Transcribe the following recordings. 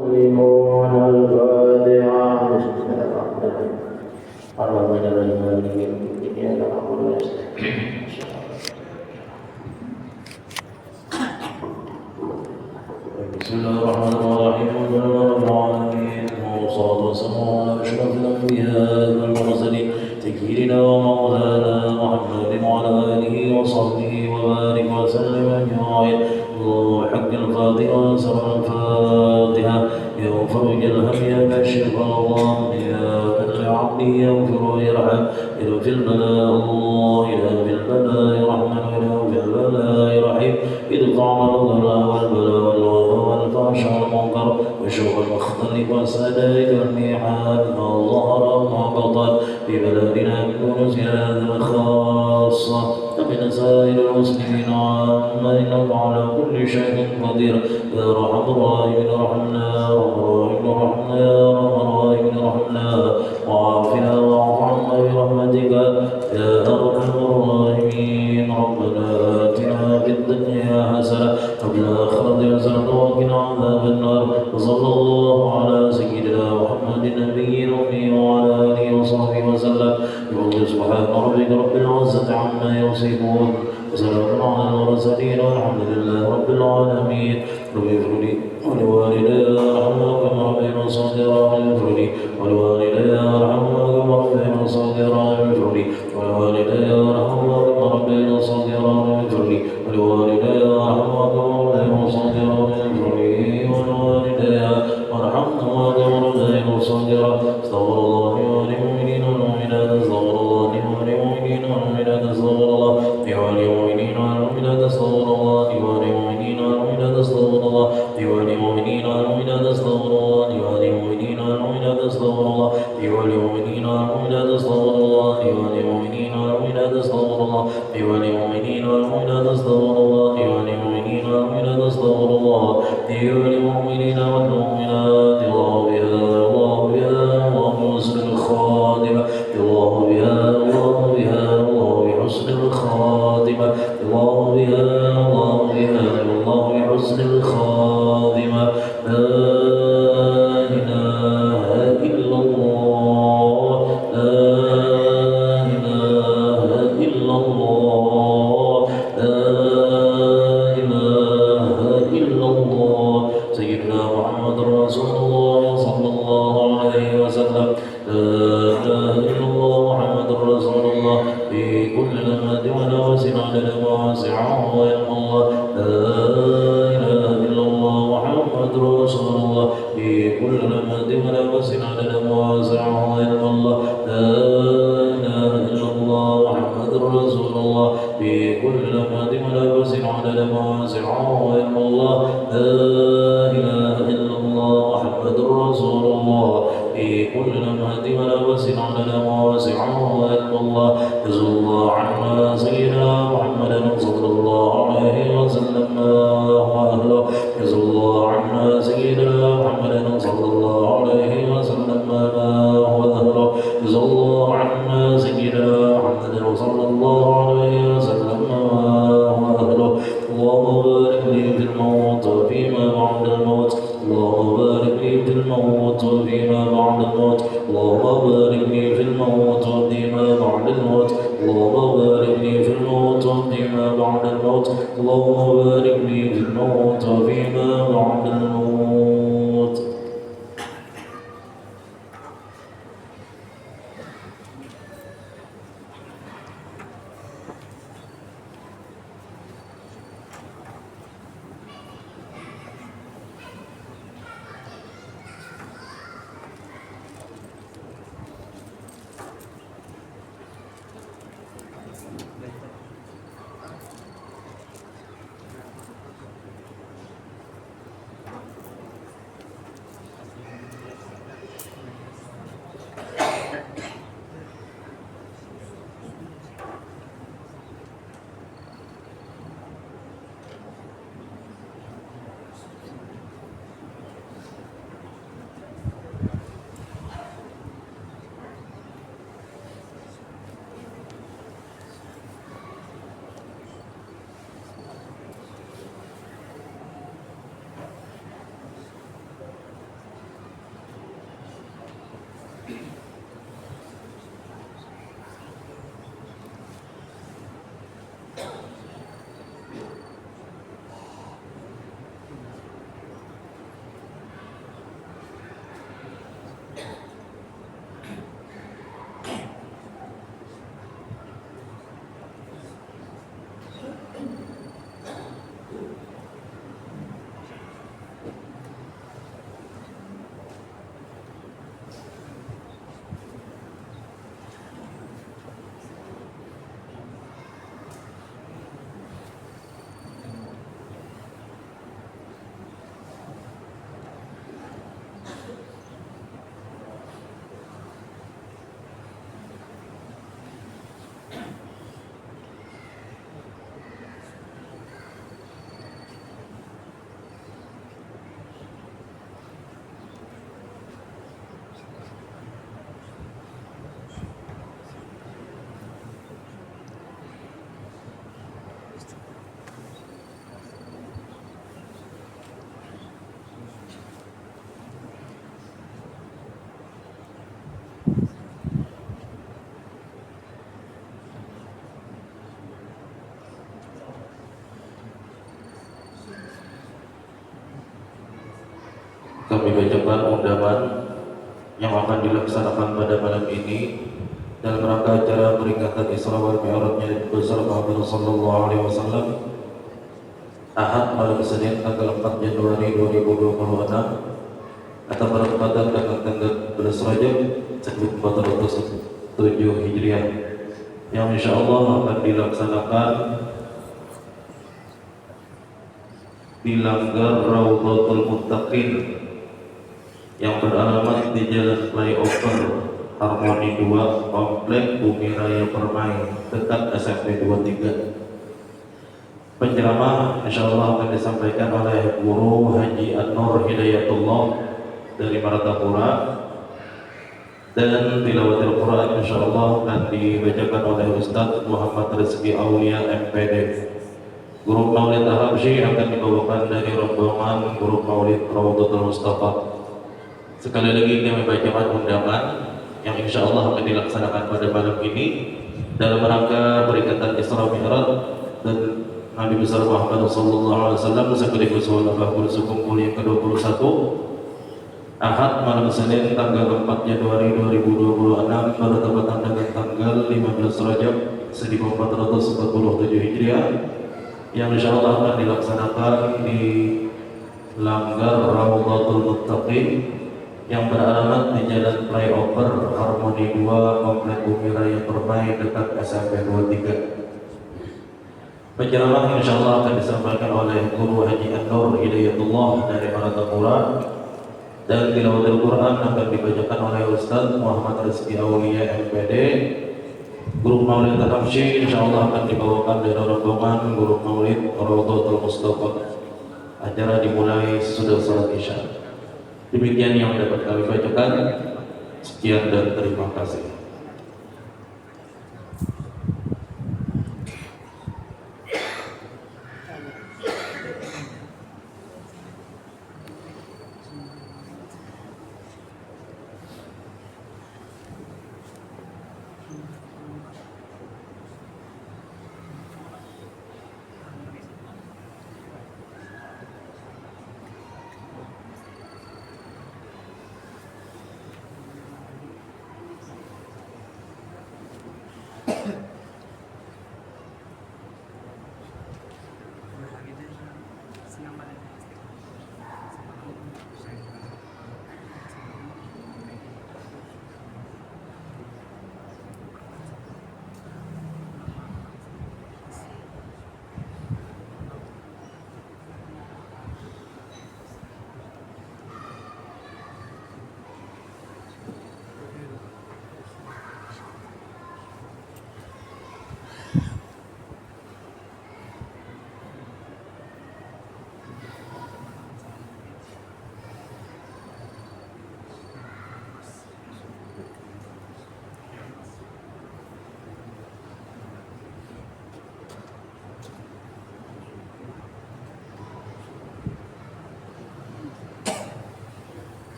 المسلمون الفاتحة بسم الله الرحمن الرحيم الرحمن الرحيم مالك يوم الدين إياك نعبد وإياك نستعين بسم الله الرحمن الرحيم الحمد لله رب العالمين والصلاة والسلام على أشرف الأنبياء والمرسلين سيدنا ومولانا محمد وعلى آله وصحبه وبارك وسلم أجمعين اللهم حق الفاتحة وسر الفاتحة يا فرج الهم يا كاشف الله يا من لعبده يغفر ويرحم إلى في البلاء الله إلى في البلاء رحمن إلى في البلاء رحيم إذ طعم الغلا والبلاء والوباء والفحش والمنكر وشوق المختلف والسدائك والميحاد ما ظهر وما بطن في بلادنا من زيادة خاصة ومن سائر المسلمين عامة إنك على كل شيء قدير يا أرحم الراحمين ارحمنا يا رب ارحمنا يا رب الراحمين ارحمنا وعافنا واعف عنا برحمتك يا أرحم الراحمين ربنا آتنا في الدنيا حسنة وفي الآخرة حسنة وقنا عذاب النار وصلى الله على سيدنا محمد النبي الأمي وعلى آله وصحبه وسلم يقول سبحان ربك رب العزة عما يصفون وسلام على المرسلين والحمد لله رب العالمين رب اغفر لي ولوالدي ارحمهما كما ربياني صغيرا اغفر لي ولوالدي ارحمهما كما ربياني صغيرا اغفر لي ولوالدي ارحمهما كما ربياني صغيرا اغفر لي ولوالدي ارحمهما كما ربياني صغيرا اغفر لي ولوالدي ارحمهما كما ربياني صغيرا استغفر الله وللمؤمنين والمؤمنات استغفر الله وللمؤمنين والمؤمنات استغفر الله وللمؤمنين والمؤمنات استغفر الله وللمؤمنين والمؤمنات استغفر الله وللمؤمنين والمؤمنات استغفر الله وللمؤمنين والمؤمنات استغفر الله وللمؤمنين والمؤمنات استغفر الله وللمؤمنين والمؤمنات استغفر الله وللمؤمنين والمؤمنات استغفر الله وللمؤمنين والمؤمنات استغفر الله وللمؤمنين والمؤمنات الله بها الله بها الله بحسن الخاتمة الله بها الله بها الله بحسن الخاتمة الله بها الله بها الله بحسن الخاتمة لا إله إلا الله لا إله إلا الله لا إله إلا الله سيدنا محمد رسول الله صلى الله عليه وسلم لا إله إلا الله محمد رسول الله في كل لمة ونفس عدد واسعه ويلقى الله لا إله إلا الله محمد رسول الله في كل لمة ونفس عدد واسعه ويلقى الله لا إله إلا الله محمد رسول الله في كل لمة ونفس عدد واسعه ويلقى الله لا إله إلا الله محمد رسول الله في كل لمحة ونفس عدد واسعه ويلقى الله جزا الله عنا سيدنا محمد صلى الله عليه وسلم وأهله جزا الله عنا سيدنا محمد صلى الله عليه وسلم وأهله جزا الله عنا سيدنا محمد صلى الله عليه وسلم وأهله اللهم بارك لي في الموت وفيما بعد الموت اللهم بارك لي في الموت وفيما بعد الموت اللهم بارك لي في الموت وفيما بعد الموت اللهم بارك لي في الموت وفيما بعد الموت اللهم بارك لي في الموت وفيما بعد الموت kami bacakan undangan yang akan dilaksanakan pada malam ini dalam rangka acara peringatan Isra wal Mi'rajnya besar Muhammad sallallahu alaihi wasallam Ahad malam Senin tanggal 4 Januari 2026 atau bertepatan dengan tanggal 11 Rajab 1407 Hijriah yang insya Allah akan dilaksanakan di Langgar Raudhatul Muttaqin yang beralamat di Jalan Flyover Harmoni 2 Komplek Bumi Raya Permai dekat SMP 23. Penceramah insya Allah akan disampaikan oleh Guru Haji An-Nur Hidayatullah dari Martapura, dan tilawatil Quran insya Allah akan dibacakan oleh Ustadz Muhammad Rizki Aulia MPD. Guru Maulid Al-Habsyi akan dibawakan dari rombongan Guru Maulid Raudhatul Mustafa. Sekali lagi kami bacakan undangan yang insya Allah akan dilaksanakan pada malam ini dalam rangka peringatan Isra Mi'raj dan Nabi besar Muhammad sallallahu alaihi wasallam sekaligus walaupun sekumpul yang ke-21 Ahad malam Senin tanggal 4 Januari 2026 bertepatan dengan tanggal 15 Rajab 1447 Hijriah yang insya Allah akan dilaksanakan di Langgar Raudhatul Muttaqin yang beralamat di Jalan Flyover Harmoni 2 Komplek Bumi Raya Permai dekat SMP 23. Penceramah insya Allah akan disampaikan oleh Guru Haji An-Nur Hidayatullah dari Martapura, dan tilawatul Quran akan dibacakan oleh Ustadz Muhammad Rizki Aulia MPD. Guru Maulid Al-Habsyi insya Allah akan dibawakan dari rombongan Guru Maulid Raudhatul Mustafa. Acara dimulai sesudah salat Isya. Demikian yang dapat kami bacakan. Sekian dan terima kasih.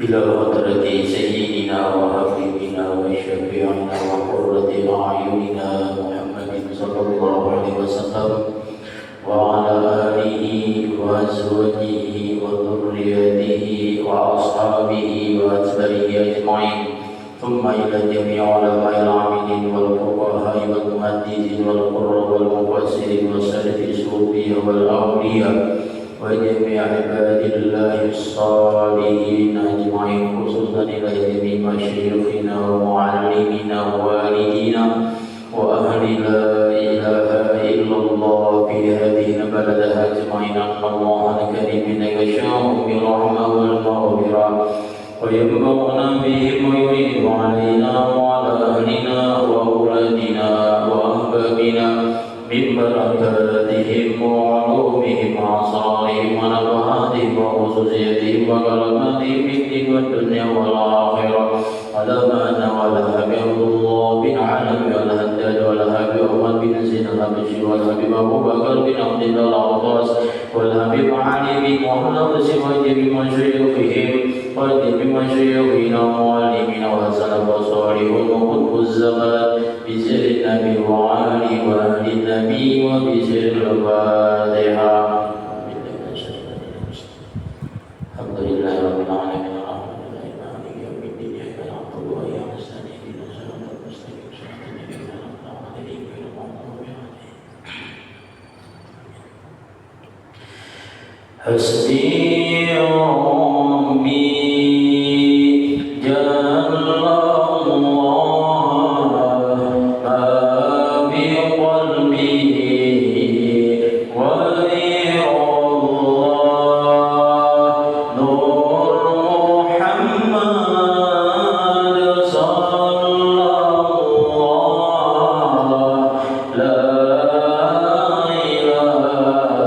إلى حضرة سيدنا وحبيبنا وشفيعنا وقرة أعيننا محمد صلى الله عليه وسلم وعلى آله وأزواجه وذريته وأصحابه وأتباعه أجمعين ثم إلى جميع علماء العاملين والفقهاء والمحدثين والقراء والمفسرين والسلف الصوفية والأولياء وجميع عباد الله الصالحين أجمعين خصوصا إلى جميع مشايخنا ومعلمينا ووالدينا وأهل لا إله إلا الله في هذه البلد أجمعين أن الله الكريم يغشاهم بالرحمة والمغفرة وينفعنا بهم ويعين علينا وعلى أهلنا وأولادنا وأحبابنا من بركاتهم وعلومهم وأسرارهم ونفحاتهم وخصوصيتهم وكراماتهم في الدين والدنيا والآخرة ولمن والهب عبد الله بن علم والهداد والهب عمر بن زيد الحبشي والهب أبو بكر بن عبد الله العباس والهب علي بن محمد وجميع مشايخهم وجميع مشايخنا ومعلمينا والسلف الصالح وقطب الزمان بسر النبي وعلي وأهل النبي وبسر الفاتحة. الحمد لله رب العالمين الرحمن الرحيم مالك يوم الدين إياك نعبد وإياك نستعين اهدنا الصراط المستقيم صراط الذين أنعمت عليهم غير المغضوب عليهم. حسبي ربي جل الله ما في قلبي ولي الله نور محمد صلى الله لا إله إلا الله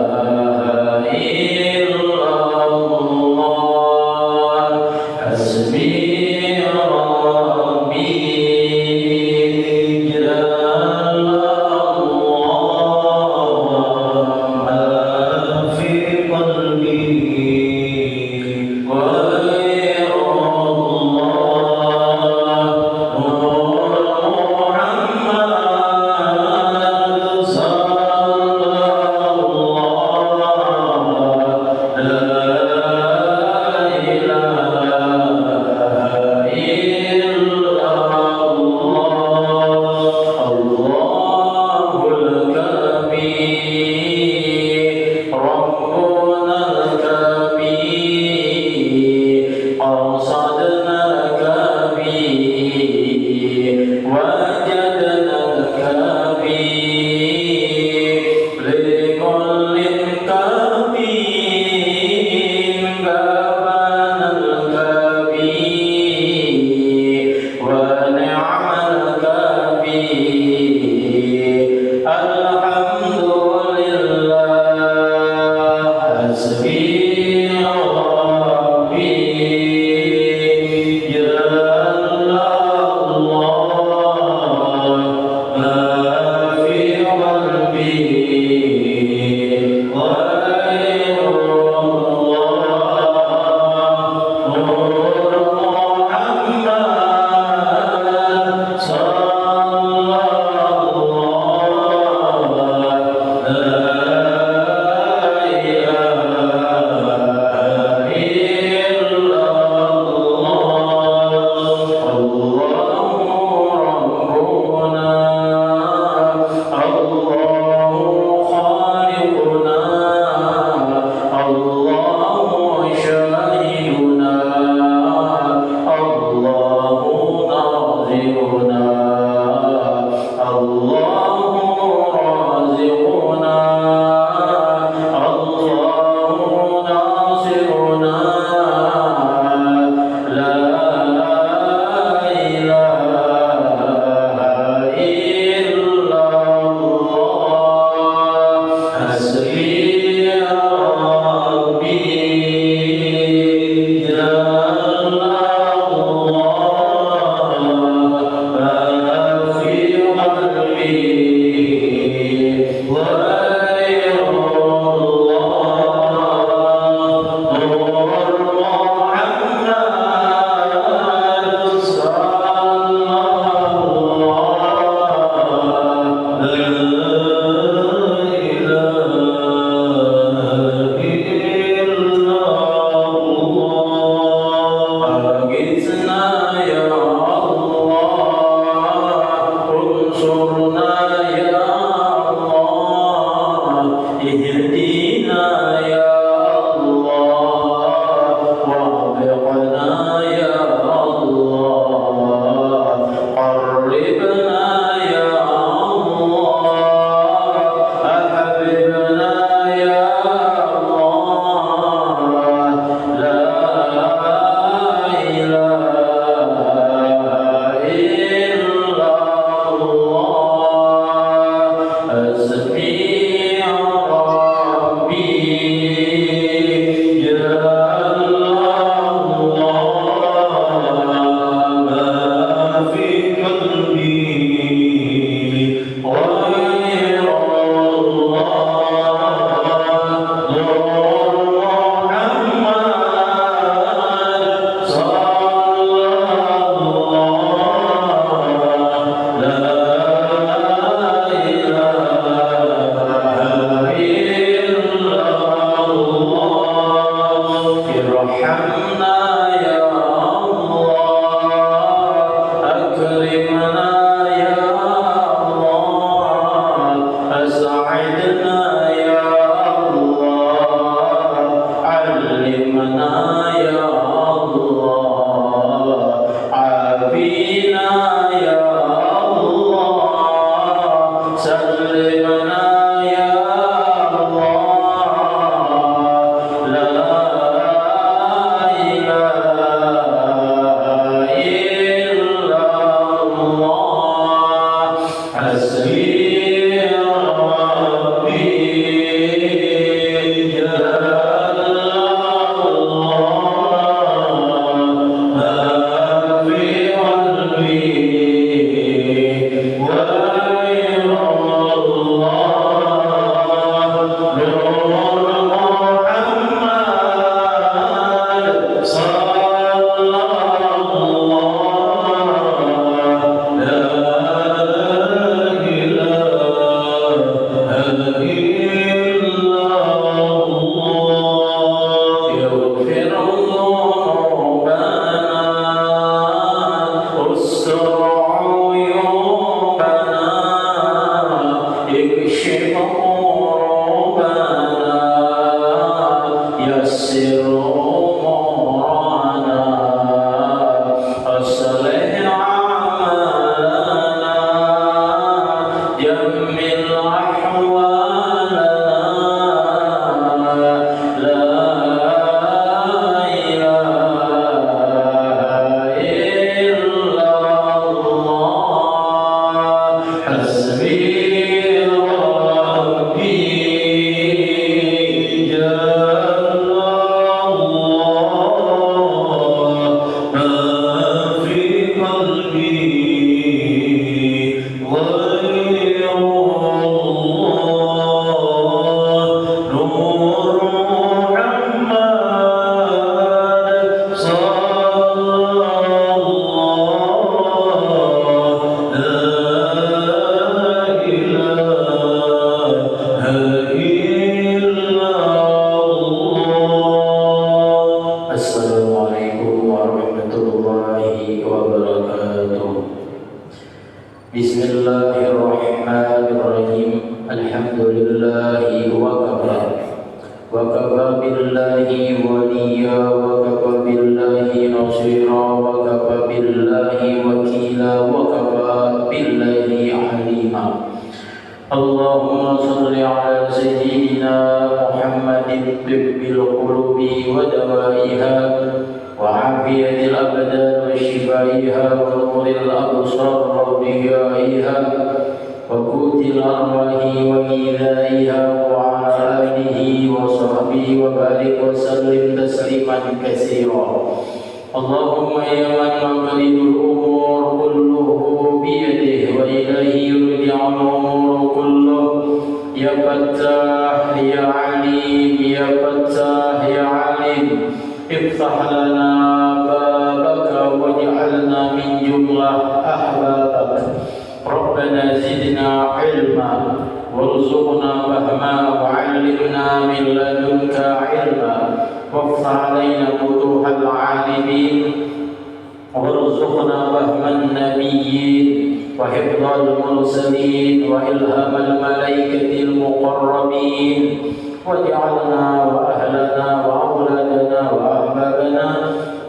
وحفظ المرسلين وإلهام الملائكة المقربين واجعلنا وأهلنا وأولادنا وأحبابنا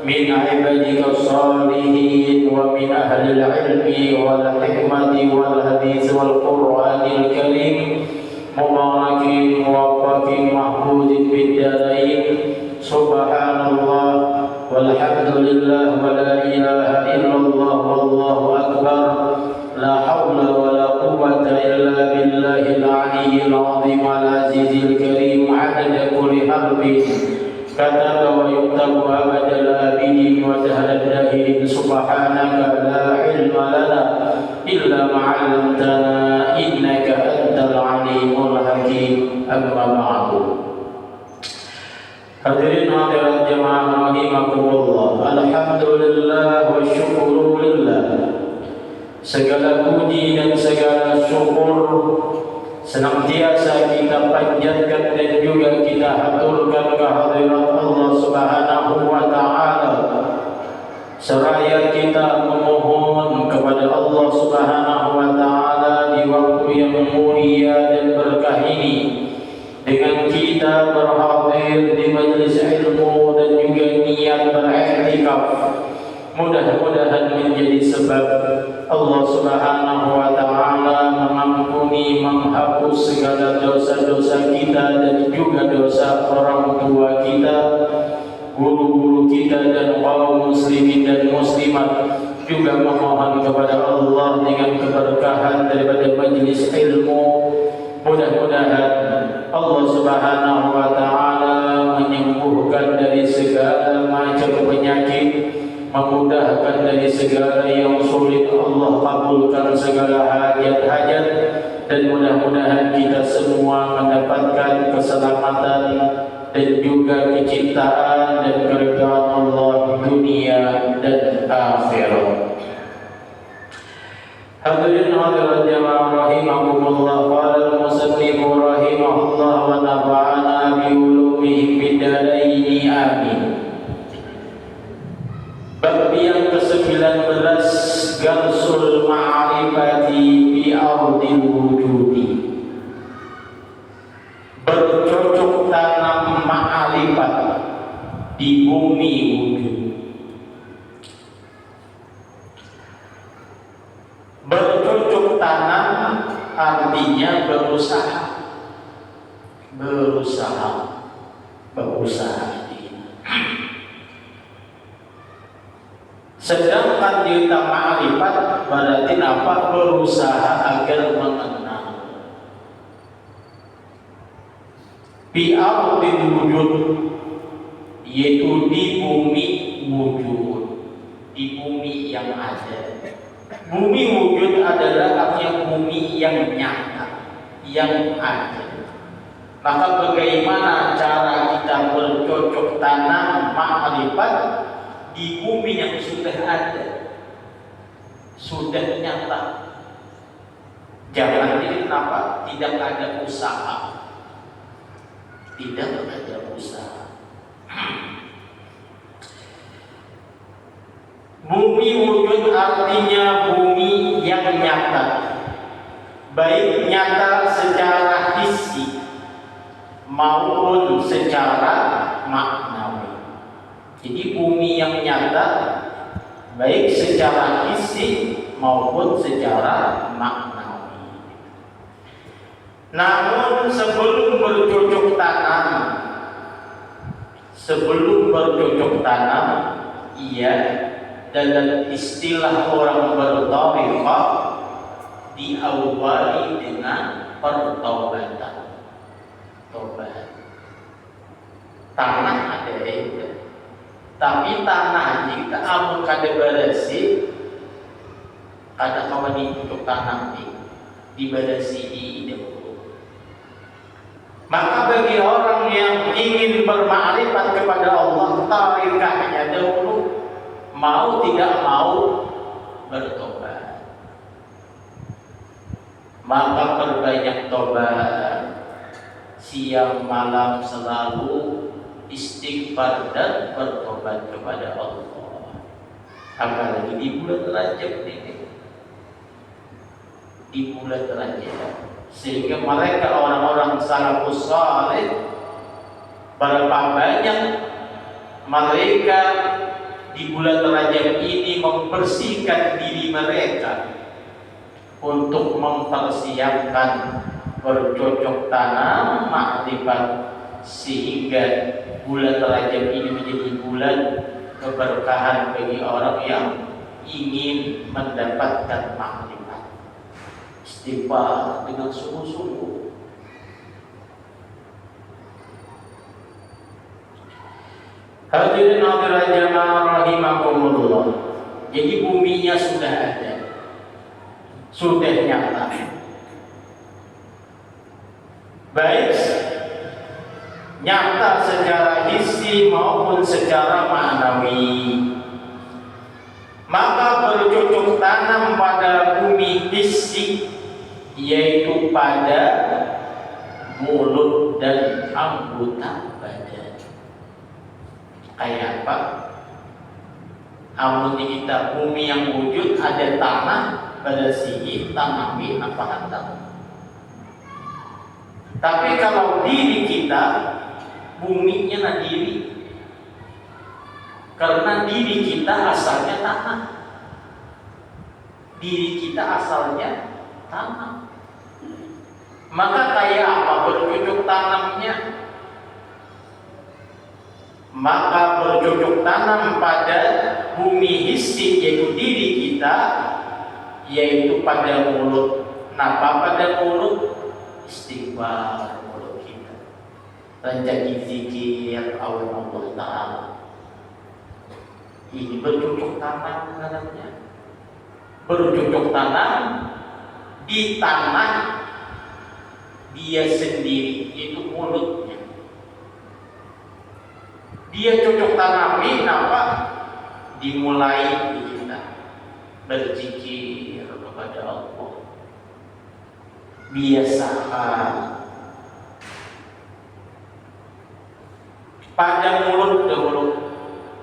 من عبادك الصالحين ومن أهل العلم والحكمة والحديث والقرآن الكريم مبارك موفق محمود بالدارين. سبحان الله والحمد لله ولا إله إلا الله والله أكبر. لا حول ولا قوة إلا بالله العلي العظيم العزيز الكريم. عدد كل حرف كتب ويكتب أبد الآبدين وجهل الداهرين. سبحانك لا علم لنا إلا ما علمتنا إنك أنت العليم الحكيم. أما بعد. Hadirin hadirat jemaah rahimakumullah. Alhamdulillah wa syukurulillah. Segala puji dan segala syukur senantiasa kita panjatkan dan juga kita haturkan kehadirat Allah Subhanahu wa taala. Seraya kita memohon kepada Allah Subhanahu wa taala di waktu yang mulia dan berkah ini dengan kita berhadir di majelis ilmu dan juga niat beriktikaf, mudah-mudahan menjadi sebab Allah Subhanahu wa taala mengampuni, menghapus segala dosa-dosa kita dan juga dosa orang tua kita, guru-guru kita dan kaum muslimin dan muslimat. Juga memohon kepada Allah dengan keberkahan daripada majelis ilmu, mudah-mudahan Allah Subhanahu wa taala menyembuhkan dari segala macam penyakit, memudahkan dari segala yang sulit. Allah kabulkan segala hajat-hajat dan mudah-mudahan kita semua mendapatkan keselamatan dan juga kecintaan dan keridhaan Allah dunia dan akhirat. Hadirin hadirat jamaah rahimakumullah. Qala al-musannif rahimahullah wa nafa'ana bi ulumihi fid dharain amin. Bab yang ke-19, Garsul ma'rifati bi ardil wujudi. Bercocok tanam ma'rifat di bumi wujud. Bercocok tanam artinya berusaha. Sedangkan di ma'rifat berarti apa? Berusaha agar mengenal. Bi ardil wujud, yaitu di bumi wujud, di bumi yang ada. Bumi wujud adalah artinya bumi yang nyata, yang ada. Maka bagaimana cara kita bercocok tanam ma'rifat di bumi yang sudah ada, sudah nyata? Jangan ini kenapa tidak ada usaha, tidak ada usaha. Bumi wujud artinya bumi yang nyata, baik nyata secara hissi maupun secara maknawi. Jadi bumi yang nyata baik secara hissi maupun secara maknawi. Namun sebelum bercocok tanam, ia dalam istilah orang bertariqah diawali dengan pertobatan. Tobat. Tanah ada itu, tapi tanah jika amun kada beresi, kada kawan untuk tanam di beresi di dahulu. Maka bagi orang yang ingin bermakrifat kepada Allah, tarikahnya dahulu, mau tidak mau bertobat. Maka perbanyak tobat, siang malam selalu istighfar dan bertobat kepada Allah. Apalagi di bulan Rajab ini, di bulan Rajab, sehingga mereka orang-orang salafus saleh berapa banyak mereka di bulan Rajab ini membersihkan diri mereka untuk mempersiapkan bercocok tanam makrifat, sehingga bulan Rajab ini menjadi bulan keberkahan bagi orang yang ingin mendapatkan makrifat. Istighfar dengan sungguh-sungguh. Hadirin hadirat jamaah rahimakumullah. Jadi buminya sudah ada, sudah nyata. Baik nyata secara hissi maupun secara ma'nawi. Maka bercocok tanam pada bumi hissi, yaitu pada mulut dan anggota badan. Kayak apa? Amun di kita bumi yang wujud ada tanah, pada sini tanami apa hantam. Tapi kalau diri kita, buminya nah diri. Karena diri kita asalnya tanah. Diri kita asalnya tanah. Maka kayak apa bercocok tanamnya? Maka bercocok tanam pada bumi hissi, yaitu diri kita, yaitu pada mulut. Napa pada mulut? Istighfar mulut kita. Ranjaki zikir Allah Ta'ala. Ini bercocok tanam namanya. Bercocok tanam di tanah dia sendiri, itu mulutnya. Dia cocok tanami apa? Dimulai di kita berzikir kepada Allah. Biasakan pada mulut dahulu,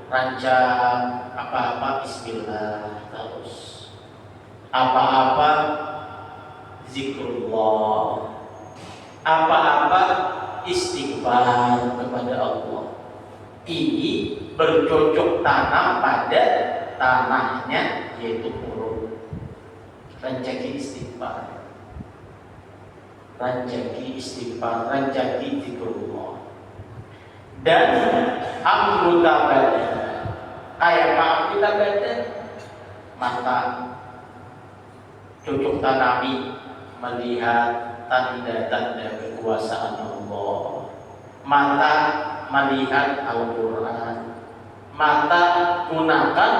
rancang apa-apa bismillah, terus apa-apa zikrullah, apa-apa istighfar kepada Allah. Ini bercocok tanam pada tanahnya, yaitu mulut. Rancaki istighfar, rancaki istighfar, rancaki zikrullah. Dan anggota badan, kayak apa anggota badan? Mata, cocok tanami melihat tanda-tanda kekuasaan Allah. Mata melihat Al-Quran. Mata gunakan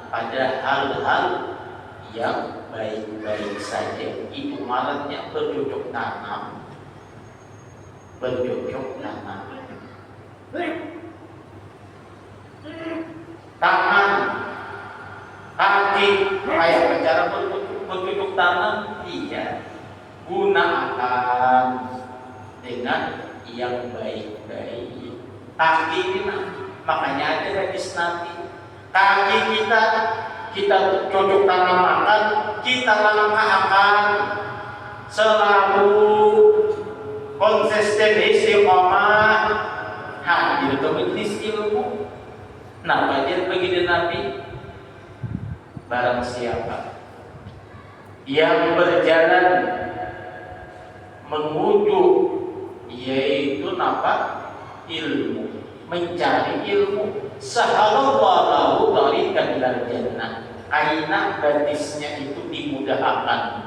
pada hal-hal yang baik-baik saja. Itu malatnya bercocok tanam. Bercocok tanam. Tangan, kaki, kayak cara bercocok tanam, iya. Gunakan dengan yang baik-baik. Kaki kita, makanya ada hadis Nabi. Kaki kita cocok tanam makan, kita langkahkan selalu konsisten istiqomah hadir ke majelis ilmu. Nah, bagian baginda Nabi, barang siapa yang berjalan menuju, yaitu napa? Ilmu, mencari ilmu, sahalallahu tariqan ilal jannah. Aina batisnya itu dimudahkan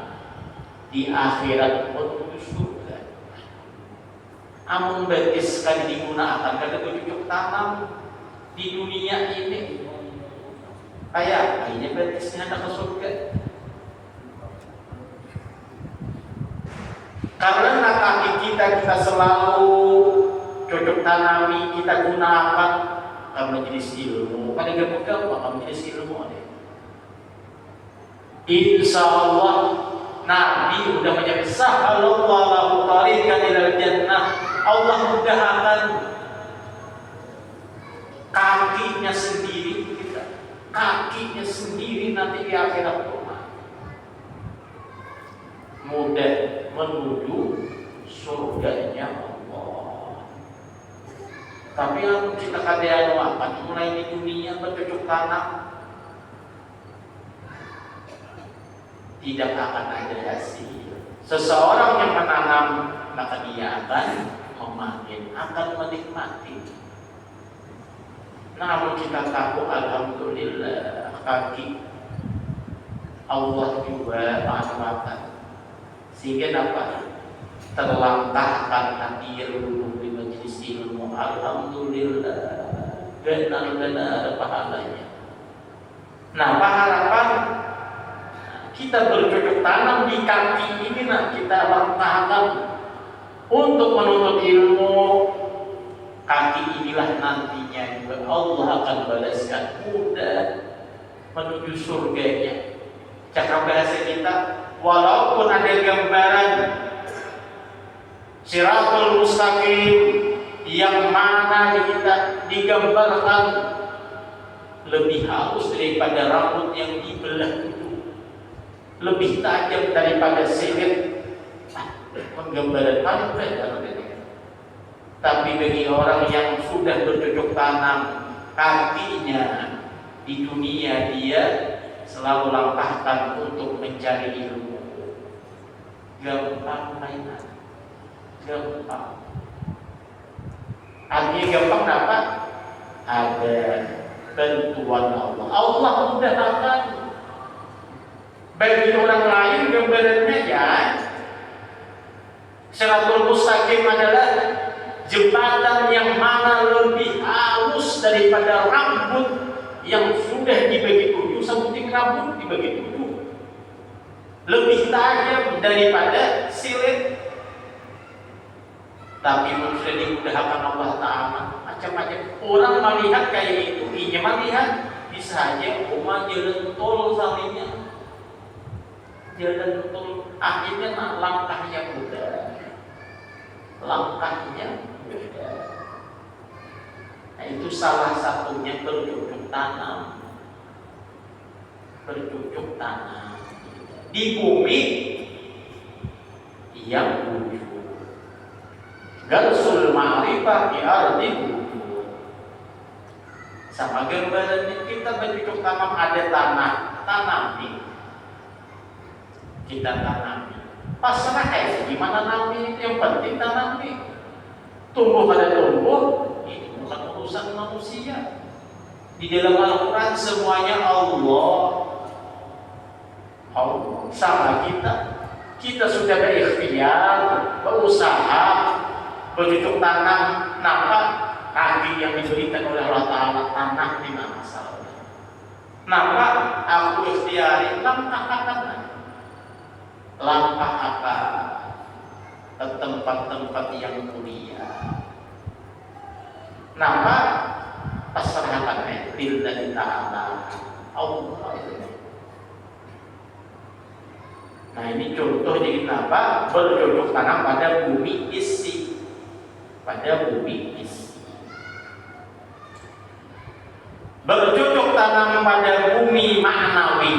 di akhirat menuju surga. Amun batis sekali digunakan kada bercocok tanam di dunia ini, kayak akhirnya batisnya ada ke surga. Karena kaki kita selalu cocok tanami, kita gunakan ke majelis ilmu. Kan yang pegang ke majelis ilmu ada. Insya Allah Nabi sudah menjadi sahalallahu tariqan ilal jannah. Allah mudahkan kakinya sendiri kita, kakinya sendiri nanti di akhirat rumah. mudah menuju surganya Allah. Tapi yang kita kadang akan mulai di dunia bercocok tanam, tidak akan ada hasil. Seseorang yang menanam maka dia akan memanen, akan menikmati. Namun kita tahu alhamdulillah kaki Allah juga rahmatan, sehingga dapat terlantahkan hadir dulu di majelis ilmu. Alhamdulillah benar-benar pahalanya. Nah, harapan kita bercocok tanam di kaki ini, nah kita lantahkan untuk menuntut ilmu. Kaki inilah nantinya juga Allah akan balaskan mudah menuju surganya. Cakap bahasa kita, walaupun ada gambaran Siratul Mustaqim yang mana kita digambarkan lebih halus daripada rambut yang dibelah itu, lebih tajam daripada silet, penggambaran paling benar. Tapi bagi orang yang sudah bercocok tanam kakinya di dunia, dia selalu langkahkan untuk mencari ilmu. Gampang mainan, gampang. Artinya gampang apa? Ada bantuan Allah. Allah mudahkan. Bagi orang lain gambarannya ya, Siratul Mustaqim adalah jembatan yang mana lebih halus daripada rambut yang sudah dibagi tujuh, sebuting rambut dibagi tujuh, lebih tajam daripada silet. Tapi manusia dimudahkan Allah Ta'ala macam-macam. Orang melihat kayak itu, iya melihat bisa aja rumah jalan tol salingnya, jalan tol, akhirnya langkahnya mudah, langkahnya. Nah, itu salah satunya bercocok tanam. Bercocok tanam di bumi yang wujud. Garsul ma'rifah di ardi wujud. Sama gambarannya kita bercocok tanam, ada tanah, tanami. Kita tanami. Pasrah kayak gimana nanti, yang penting tanami. Tumbuh pada tumbuh, ini bukan urusan manusia. Di dalam Al-Quran semuanya Allah. Allah sama kita sudah berikhtiar, berusaha, bercocok tanam, nampak kaki yang diberikan oleh Allah Ta'ala, tanah di mana salah. Nampak aku ikhtiari, langkah apa? Ke tempat-tempat yang mulia. Nama pasrahkan lillahi ta'ala Allah itu. Nah, ini contoh jadi apa? Bercocok tanam pada bumi isi. Pada bumi isi. Bercocok tanam pada bumi maknawi.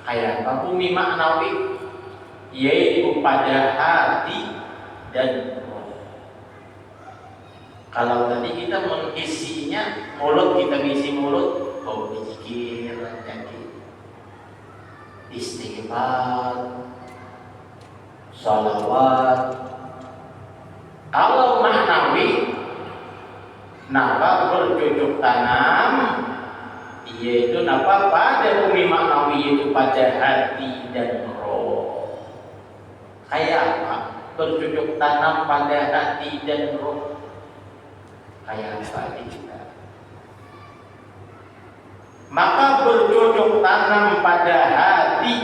Kayak apa bumi maknawi? Yaitu pada hati dan roh. Kalau tadi kita mengisinya mulut, kita ngisi mulut, berzikir, jadi istighfar, salawat. Kalau maknawi, napa bercocok tanam, yaitu napa pada bumi maknawi, yaitu pada hati dan roh. Kayak apa? Bercocok tanam pada hati dan roh. Kayak apa kita? Maka bercocok tanam pada hati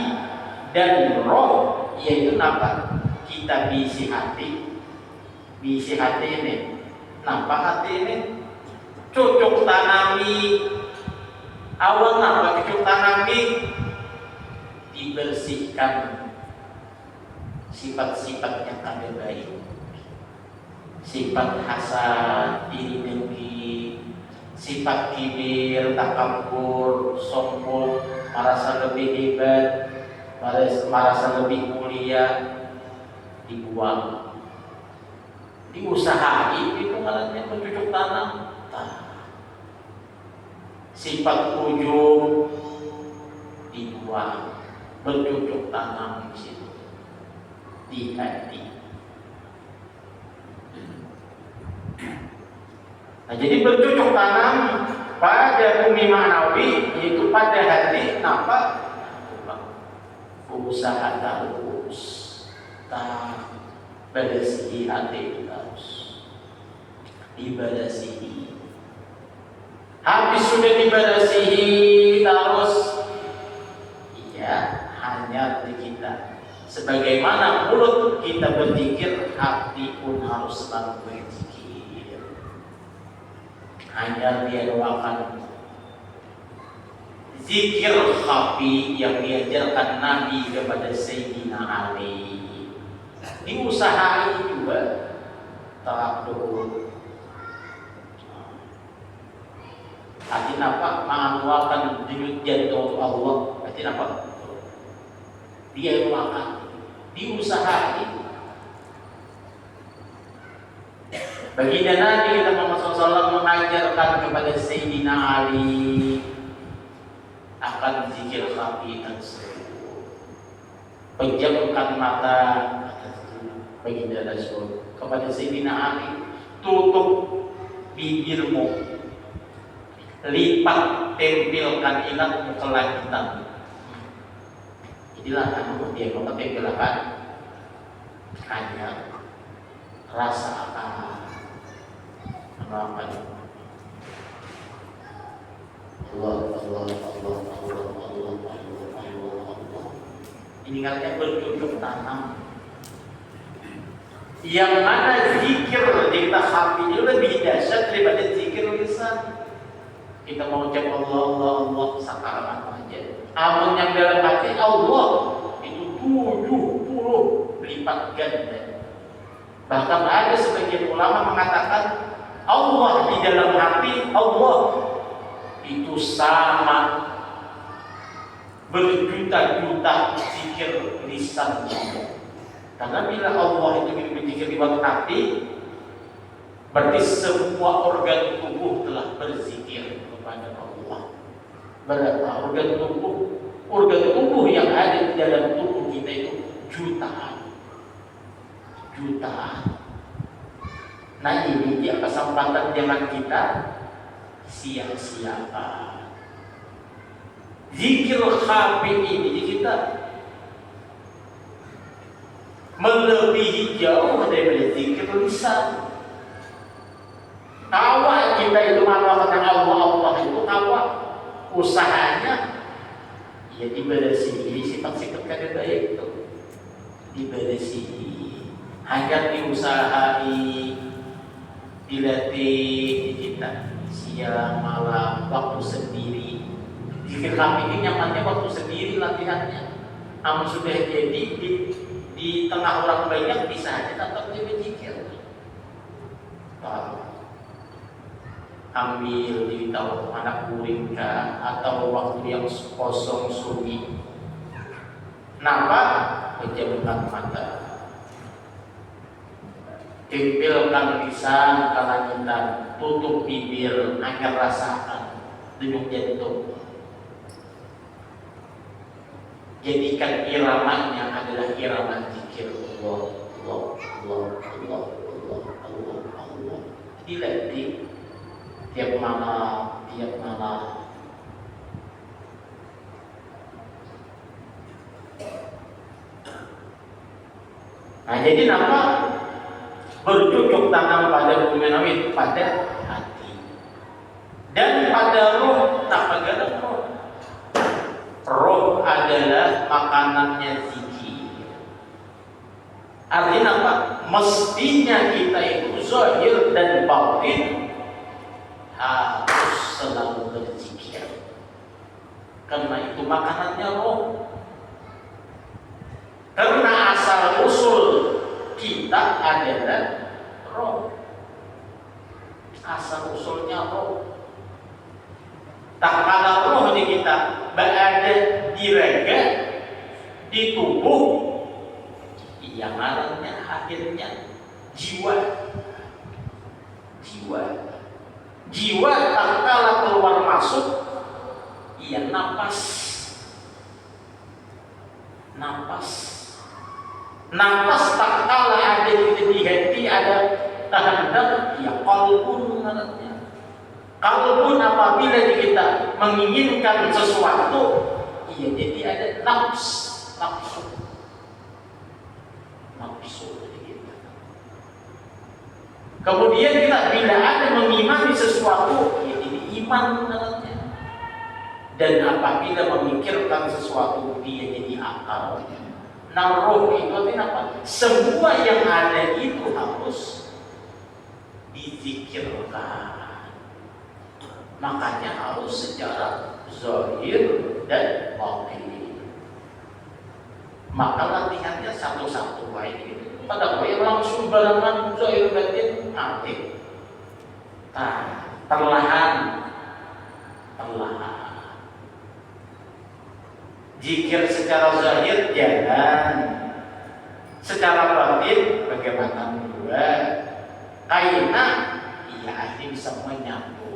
dan roh, yaitu apa? Kita bisi hati ini. Nampak hati ini? Cocok tanami. Awal napa cocok tanami? Dibersihkan sifat-sifat yang ada baik, sifat hasad, iri dengki, sifat kibir, takabur, sombong, merasa lebih hebat, merasa lebih mulia, dibuang. Diusahain itu ngarannya bercocok tanam. Sifat ujub dibuang, bercocok tanam di situ, di hati. Nah, jadi bercocok tanam pada bumi ma'nawi, yaitu pada hati, kenapa? Usaha terus, tak bersihi hati terus, dibersihi. Habis sudah dibersihi terus, ya hanya di kita. Sebagaimana mulut kita berzikir, hati pun harus selalu berzikir. Hanya dia doakan zikir khafi yang diajarkan Nabi kepada Sayyidina Ali. Diusahain juga tawadhu. Artinya apa? Menganuakan denyut jantung Allah. Artinya apa? Dia doakan, diusahain. Baginda Nabi Muhammad SAW mengajarkan kepada Sayyidina Ali akan zikir khafi tersebut. Pejamkan mata Baginda Rasul kepada Sayyidina Ali, tutup bibirmu, lipat tempelkan ingatmu ke langitan. Inilah anu dia tempelkan hanya rasa akan apa Allah. Ini katanya bercocok tanam. Yang mana zikir di tahap ini lebih dahsyat daripada zikir lisan. Kita mau ucap Allah sakaran aja. Amun yang dalam hati Allah itu 70 lipat ganda. Bahkan ada sebagian ulama mengatakan Allah di dalam hati Allah itu sama berjuta-juta zikir lisan. Karena bila Allah itu berzikir di bawah hati, berarti semua organ tubuh telah berzikir kepada Allah. Berapa organ tubuh yang ada di dalam tubuh kita itu jutaan. Nah ini dia kesempatan zaman kita sia-siakan. Zikir khafi ini kita melebihi jauh daripada zikir lisan. Tawa kita itu mengatakan Allah itu tawa, usahanya ya dibersihi sifat-sifat kada baik itu dibersihi. Hanya diusahai, dilatih kita siang malam waktu sendiri. Zikir kami ini nyamannya waktu sendiri latihannya. Namun sudah jadi di tengah orang banyak bisa aja tetap dia berzikir. Ambil di tahun anak kuringka atau waktu yang kosong sunyi. Kenapa? Pejamkan mata. Tempelkan lisan ke langitan, tutup bibir, agar rasakan denyut jantung. Jadikan iramanya adalah irama zikir Allah. Dilatih tiap malam. Nah jadi nama bercocok tanam pada bumi nawit, pada hati dan pada roh. Tak pada roh. Roh adalah makanannya zikir. Artinya apa? Mestinya kita itu zahir dan batin harus selalu berzikir. Karena itu makanannya roh. Karena asal usul kita adalah roh. Asal usulnya roh. Tak kala roh di kita berada di raga, di tubuh, yang ngarannya akhirnya jiwa. Jiwa tak kalah keluar masuk, napas. Napas tak kalah ada di hati, ada kehendak, qalbun ngarannya. Kalbun apabila kita menginginkan sesuatu, jadi ada nafsu di kita. Kemudian kita bila ada mengimani sesuatu, jadi iman namanya. Dan apabila memikirkan sesuatu, dia jadi akal. Nah, roh itu artinya apa? Semua yang ada itu harus dizikirkan. Makanya harus secara zahir dan batin. Maka latihannya satu-satu baik itu. Pada yang langsung barengan zahir batin nanti. Perlahan. Zikir secara zahir jalan, secara batin bagaimana juga. Karena ahli bisa menyatu.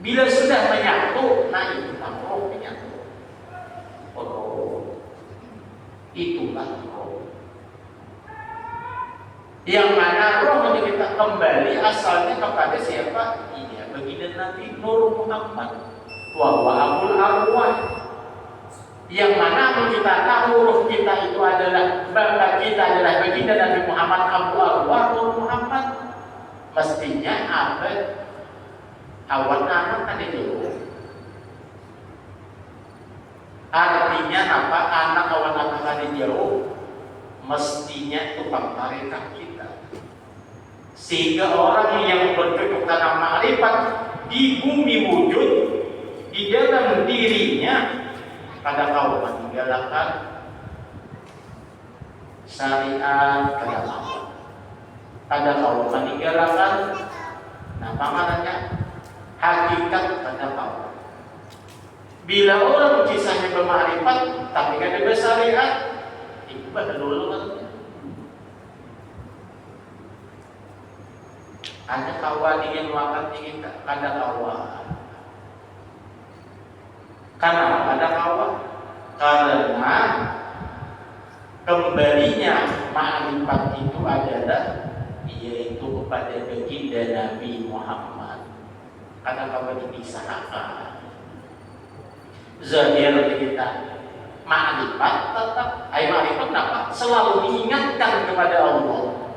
Bila sudah menyatu, nah itu roh menyatu. Itulah roh. Yang mana roh itu kita kembali asalnya kepada siapa? Baginda Nabi Nur Muhammad. Wa abul arwah. Yang mana kita tahu roh kita itu adalah bapak kita adalah baginda Nabi Muhammad, Abu Arwah Nur Muhammad. Mestinya awan anak ada jauh. Artinya apa? Anak awan anak ada jauh. Mestinya tukang tarekat kita. Sehingga orang yang bercocok tanam ma'rifat di bumi wujud, di dalam dirinya, pada kaum meninggalkan syariat keagamaan. Pada kaum meninggalkan hakikat pada kaum. Bila orang kisahnya bermakrifat tapi tidak ada syariat, itu badalul kan. Ada kawan yang makan ingin ada kawan. Karena ada kawan, karena kembalinya ma'rifat itu adalah yaitu kepada baginda Nabi Muhammad. Karena kawan dipisahkan. Zahir kita ma'rifat tetap, ma'rifat apa? Selalu diingatkan kepada Allah.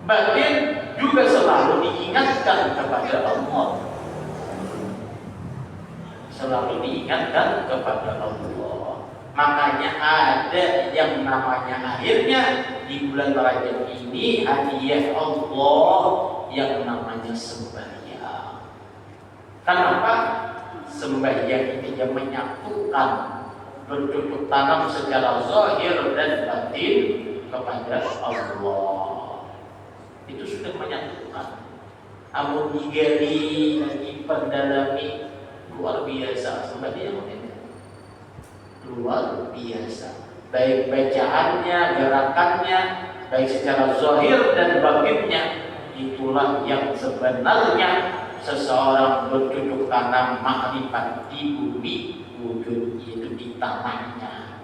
Batin juga selalu diingatkan kepada Allah. Selalu diingatkan kepada Allah. Makanya ada yang namanya akhirnya di bulan Rajab ini hadiah Allah yang namanya sembahyang. Kenapa? Sembahyang itu yang menyatukan, bercocok tanam secara zahir dan batin kepada Allah. Itu sudah menyatukan. Amun digali lagi pendalami luar biasa sembahyang ini. Luar biasa. Baik bacaannya, gerakannya, baik secara zahir dan batinnya, itulah yang sebenarnya seseorang bercocok tanam ma'rifat di bumi wujud, itu di tanahnya.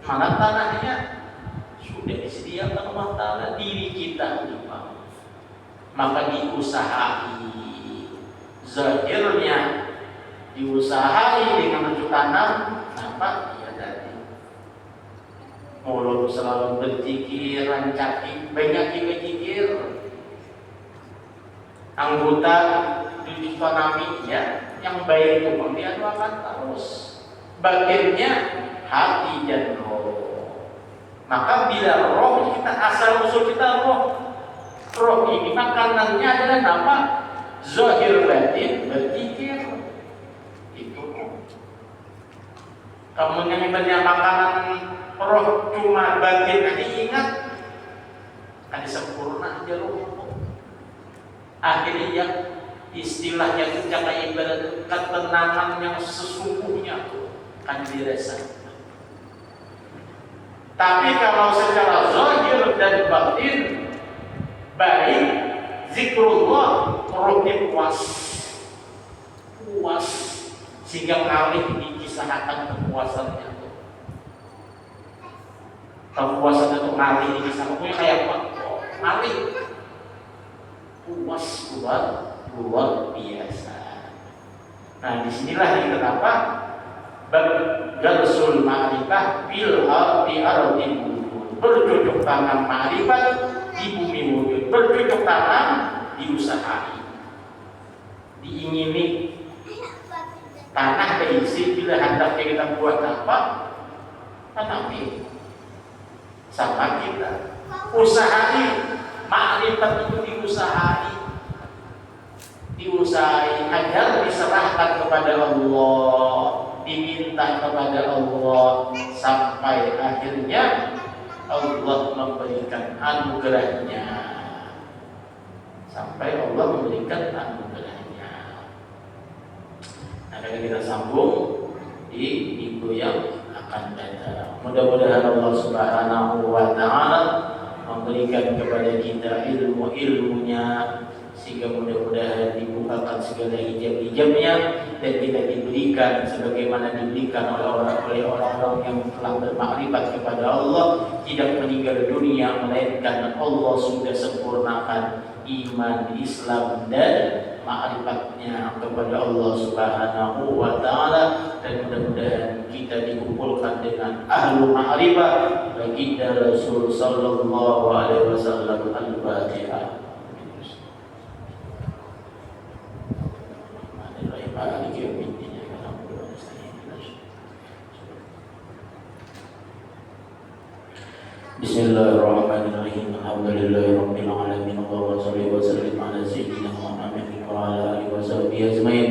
Mana tanahnya? Sudah disediakan Allah Ta'ala diri kita juga. Maka diusahai zahirnya, diusahai dengan bercocok tanam. Apa? Ya tadi mulut selalu berzikir, rancaki banyak berzikir. Anggota ditanami ya, yang baik itu kemudian akan terus. Bagiannya hati dan roh. Maka bila roh kita asal usul kita roh ini makanannya adalah apa? Zahir batin berzikir. Itu kamu yang banyak makanan roh cuma batin aja ingat, ada sempurna aja roh. Akhirnya yang istilah yang mencapai ibarat ketenangan yang sesungguhnya kan dirasa. Tapi kalau secara zahir dan batin baik, zikrullah perutnya puas, sehingga ngalih dikisahkan kepuasannya. Kepuasan itu ngalih dikisahkan, punya kayak apa? Ngalih, puas luar biasa. Nah, disinilah yang kenapa Darsul ma'rifah bil ardi ardin wujud, bercocok tanam ma'rifat di bumi wujud, bercocok tanam diusahai, diingini tanah keisi bila hendaknya kita buat apa, tanami sama kita usahai ma'rifat itu diusahai agar diserahkan kepada Allah, diminta kepada Allah, sampai akhirnya Allah memberikan anugerahnya. Nah, kalau kita sambung di minggu yang akan datang, mudah-mudahan Allah Subhanahu wa Ta'ala memberikan kepada kita ilmunya, sehingga mudah-mudahan dibukakan segala hijab-hijabnya dan kita diberikan sebagaimana diberikan oleh orang-orang yang telah bermakrifat kepada Allah, tidak meninggal dunia melainkan Allah sudah sempurnakan iman, Islam dan ma'rifatnya kepada Allah Subhanahu wa Ta'ala. Dan mudah-mudahan kita dikumpulkan dengan ahlu ma'rifat baginda Rasul sallallahu alaihi wasallam. Al-Fatihah. Bismillahirrahmanirrahim. Alhamdulillahirabbil alamin. Allahumma shalli wa sallim ala sayyidina Muhammadin wa ala alihi wa sahbihi ajmain.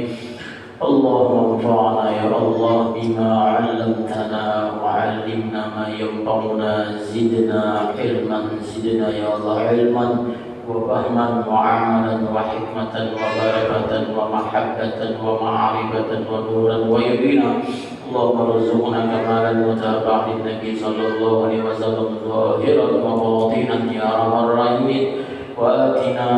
Allahumma anfa'na ya Allah bima 'allamtana wa 'allimna ma yanfa'una, zidna ilman, zidna ya Allah ilman wa fahman wa 'amalan wa hikmatan wa barakatan wa mahabbatan wa ma'rifatan wa nuran wa yaqina. Allahumma rzuqna kamalan mutaba'in Nabi sallallahu alaihi wasallam zahiran wa batinan ya arhamar rahimin. Wa atina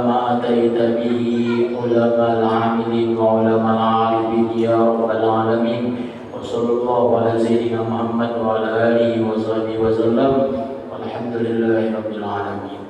ma ataita bihi ulama al-amilin wa ulama al-arifin ya rabbal alamin. Wa sallallahu ala sayyidina Muhammad wa ala alihi wa sahbihi wa sallam. Walhamdulillahi rabbil alamin.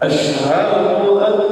أشهد أن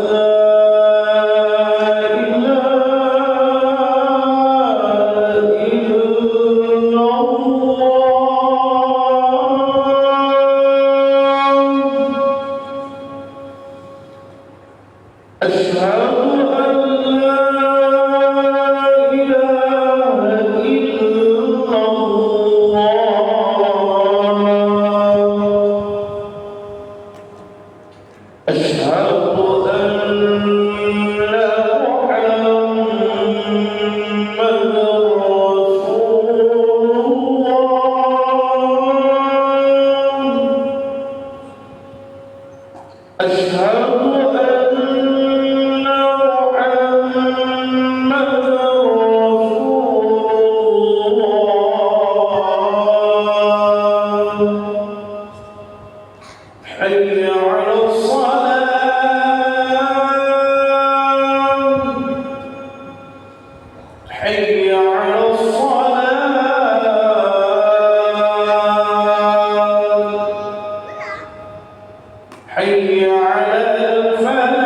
حي على الفلاح